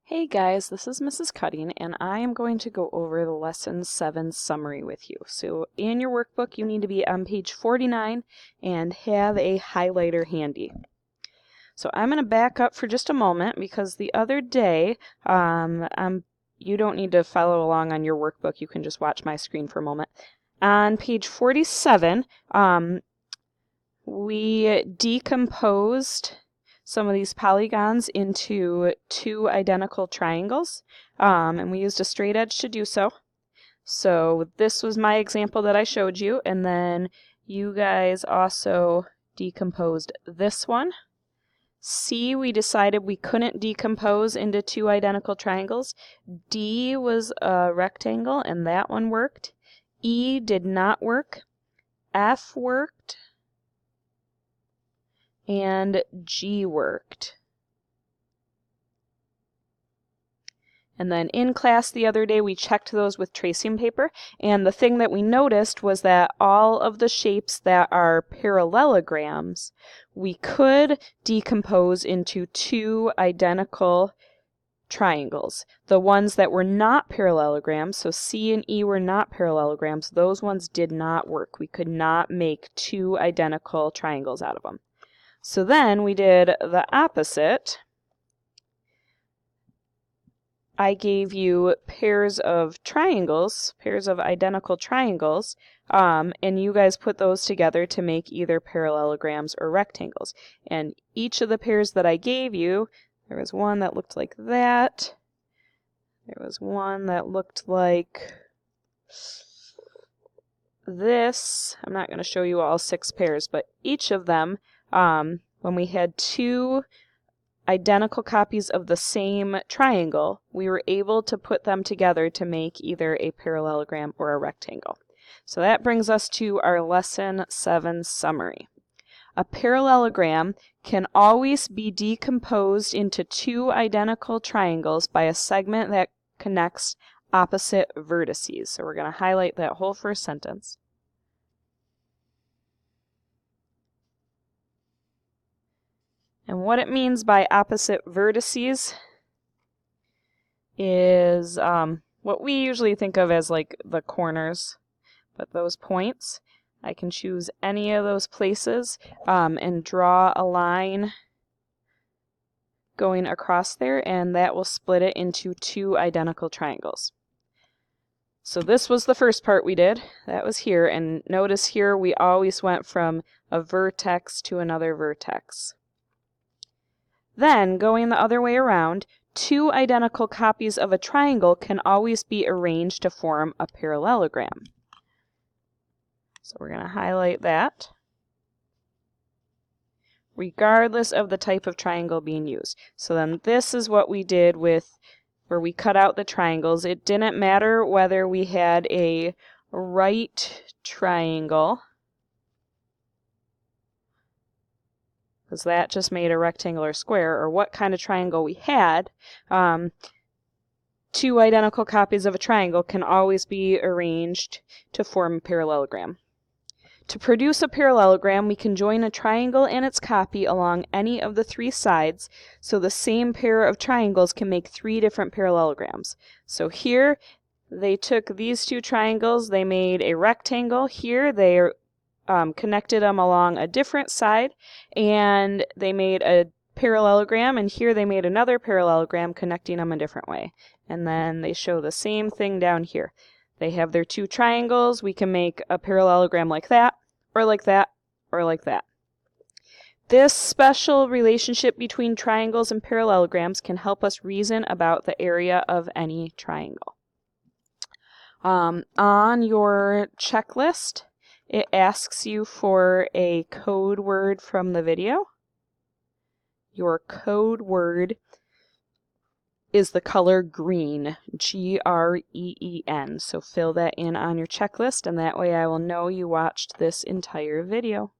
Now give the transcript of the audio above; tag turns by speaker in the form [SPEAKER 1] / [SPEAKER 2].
[SPEAKER 1] Hey guys, this is Mrs. Cutting, and I am going to go over the Lesson 7 summary with you. So in your workbook, you need to be on page 49 and have a highlighter handy. So I'm going to back up for just a moment because the other day, you don't need to follow along on your workbook. You can just watch my screen for a moment. On page 47, we decomposed some of these polygons into two identical triangles, and we used a straight edge to do so. So this was my example that I showed you, and then you guys also decomposed this one. C, we decided we couldn't decompose into two identical triangles. D was a rectangle, and that one worked. E did not work. F worked. And G worked. And then in class the other day we checked those with tracing paper, and the thing that we noticed was that all of the shapes that are parallelograms we could decompose into two identical triangles. The ones that were not parallelograms, so C and E were not parallelograms, those ones did not work. We could not make two identical triangles out of them. So then we did the opposite. I gave you pairs of triangles, pairs of identical triangles, and you guys put those together to make either parallelograms or rectangles. And each of the pairs that I gave you, there was one that looked like that. There was one that looked like this. I'm not going to show you all 6 pairs, but each of them, when we had two identical copies of the same triangle, we were able to put them together to make either a parallelogram or a rectangle. So that brings us to our Lesson 7 summary. A parallelogram can always be decomposed into two identical triangles by a segment that connects opposite vertices. So we're going to highlight that whole first sentence. And what it means by opposite vertices is what we usually think of as like the corners, but those points. I can choose any of those places and draw a line going across there, and that will split it into two identical triangles. So this was the first part we did. That was here, and notice here we always went from a vertex to another vertex. Then, going the other way around, two identical copies of a triangle can always be arranged to form a parallelogram. So we're going to highlight that, regardless of the type of triangle being used. So then this is what we did with where we cut out the triangles. It didn't matter whether we had a right triangle, because that just made a rectangular square, or what kind of triangle we had. Two identical copies of a triangle can always be arranged to form a parallelogram. To produce a parallelogram, we can join a triangle and its copy along any of the 3 sides, so the same pair of triangles can make 3 different parallelograms. So here, they took these 2 triangles, they made a rectangle. Here, they connected them along a different side, and they made a parallelogram, and here they made another parallelogram connecting them a different way. And then they show the same thing down here. They have their 2 triangles. We can make a parallelogram like that, or like that, or like that. This special relationship between triangles and parallelograms can help us reason about the area of any triangle. On your checklist, it asks you for a code word from the video. Your code word is the color green, Green. So fill that in on your checklist, and that way I will know you watched this entire video.